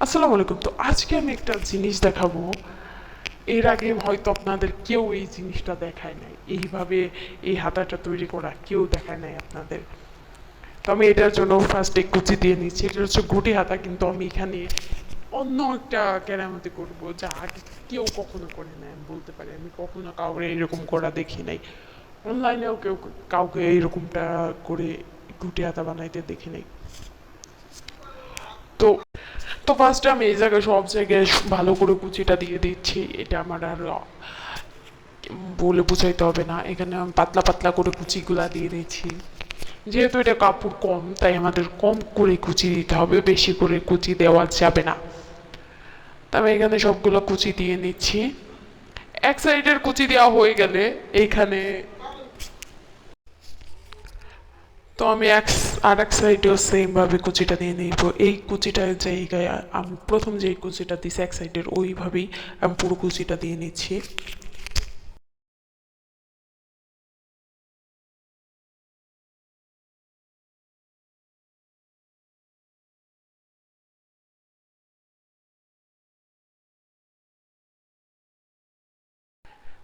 আসসালামু আলাইকুম। তো আজকে আমি একটা জিনিস দেখাবো। এর আগে হয়তো আপনাদের কেউ এই জিনিসটা দেখায় নাই, এইভাবে এই হাতাটা তৈরি করা কেউ দেখায় নাই আপনাদের। তো আমি এটার জন্য ফার্স্টে কুচি দিয়ে নিচ্ছি। এটা হচ্ছে গুটি হাতা, কিন্তু আমি এখানে অন্য একটা কেরামতি করব যা আগে কেউ কখনো করে নাই। আমি বলতে পারি আমি কখনো কাউরে এরকম করা দেখি নাই। অনলাইনেও কেউ কাউকে এইরকমটা করে গুটি হাতা বানাইতে দেখি নাই। তো তো ফার্স্টে আমি এই জায়গায় সব জায়গায় ভালো করে কুচিটা দিয়ে দিচ্ছি। এটা আমার আর বলে বুঝাইতে হবে না। এখানে আমি পাতলা পাতলা করে কুচিগুলা দিয়ে দিচ্ছি। যেহেতু এটা কাপড় কম, তাই আমাদের কম করে কুচি দিতে হবে, বেশি করে কুচি দেওয়া যাবে না। আমি এখানে সবগুলো কুচি দিয়ে নিচ্ছি। এক সাইডের কুচি দেওয়া হয়ে গেলে এইখানে তো আমি আর এক সাইডেও সেম ভাবে কুচিটা দিয়ে নিব। এই কুচিটার জায়গায় আমি প্রথম যে কুচিটা দিছি এক সাইডের, ওইভাবেই আমি পুরো কুচিটা দিয়ে নিচ্ছি।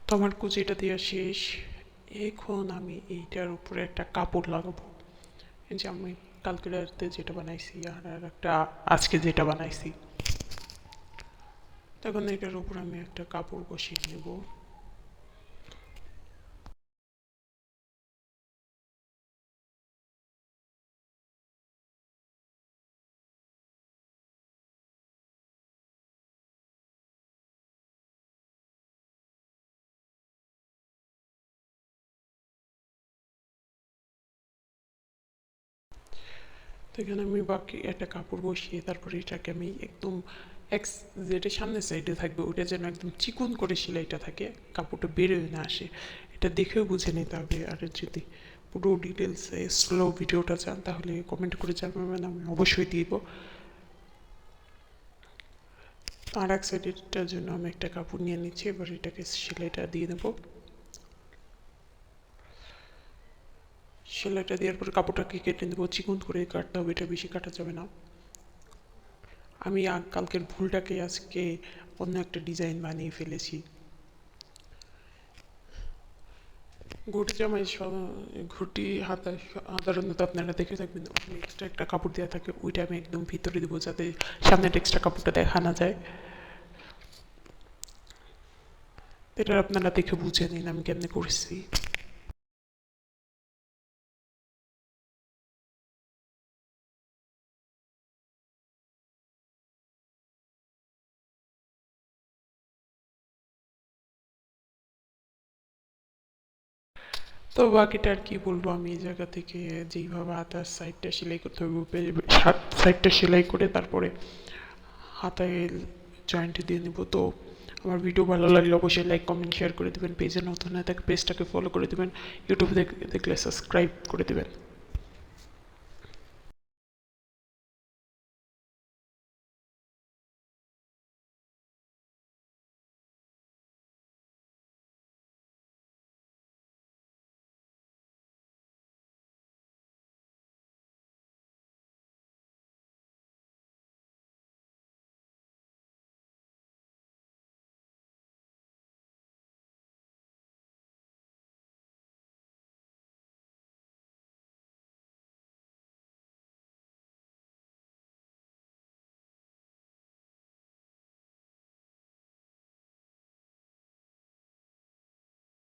তো আমার কুচিটা দেওয়া শেষ। এখন আমি এইটার উপরে একটা কাপড় লাগাবো। এই যে আমি কালকে রাতে যেটা বানাইছি আর আর একটা আজকে যেটা বানাইছি, তখন এটার উপর আমি একটা কাপড় বসিয়ে নেব। তো এখানে আমি বাকি একটা কাপড় বসিয়ে তারপরে এটাকে আমি একদম এক্স যেটা সামনের সাইডে থাকবে ওটা যেন একদম চিকন করে সেলাইটা থাকে, কাপড়টা বেরোয় না আসে। এটা দেখেও বুঝে নিতে হবে। আর যদি পুরো ডিটেলসে স্লো ভিডিওটা চান তাহলে কমেন্ট করে জানাবেন, আমি অবশ্যই দিব। আর এক সাইডেরটার জন্য আমি একটা কাপড় নিয়ে নিচ্ছি। এবার এটাকে সেলাইটা দিয়ে দেবো। সেলাইটা দেওয়ার পরে কাপড়টাকে কেটে নেবো। চিকন করে কাটতে হবে, এটা বেশি কাটা যাবে না। আমি কালকের ভুলটাকে আজকে অন্য একটা ডিজাইন বানিয়ে ফেলেছি। ঘুটি জামাই ঘুটি হাতা সাধারণত আপনারা দেখে থাকবেন ওখানে এক্সট্রা একটা কাপড় দেওয়া থাকে, ওইটা আমি একদম ভিতরে দেবো যাতে সামনের এক্সট্রা কাপড়টা দেখা না যায়। এটা আপনারা দেখে বুঝে নিন আমি কেমনে করছি। তো বাকিটা আর কি বলবো, আমি এই জায়গা থেকে যেইভাবে হাতার সাইডটা সেলাই করতে হবে, সাইডটা সেলাই করে তারপরে হাতায় জয়েন্ট দিয়ে নেব। তো আমার ভিডিও ভালো লাগলে অবশ্যই লাইক কমেন্ট শেয়ার করে দেবেন। পেজে নতুন হয়ে থাকে পেজটাকে ফলো করে দেবেন। ইউটিউবে দেখলে সাবস্ক্রাইব করে দেবেন।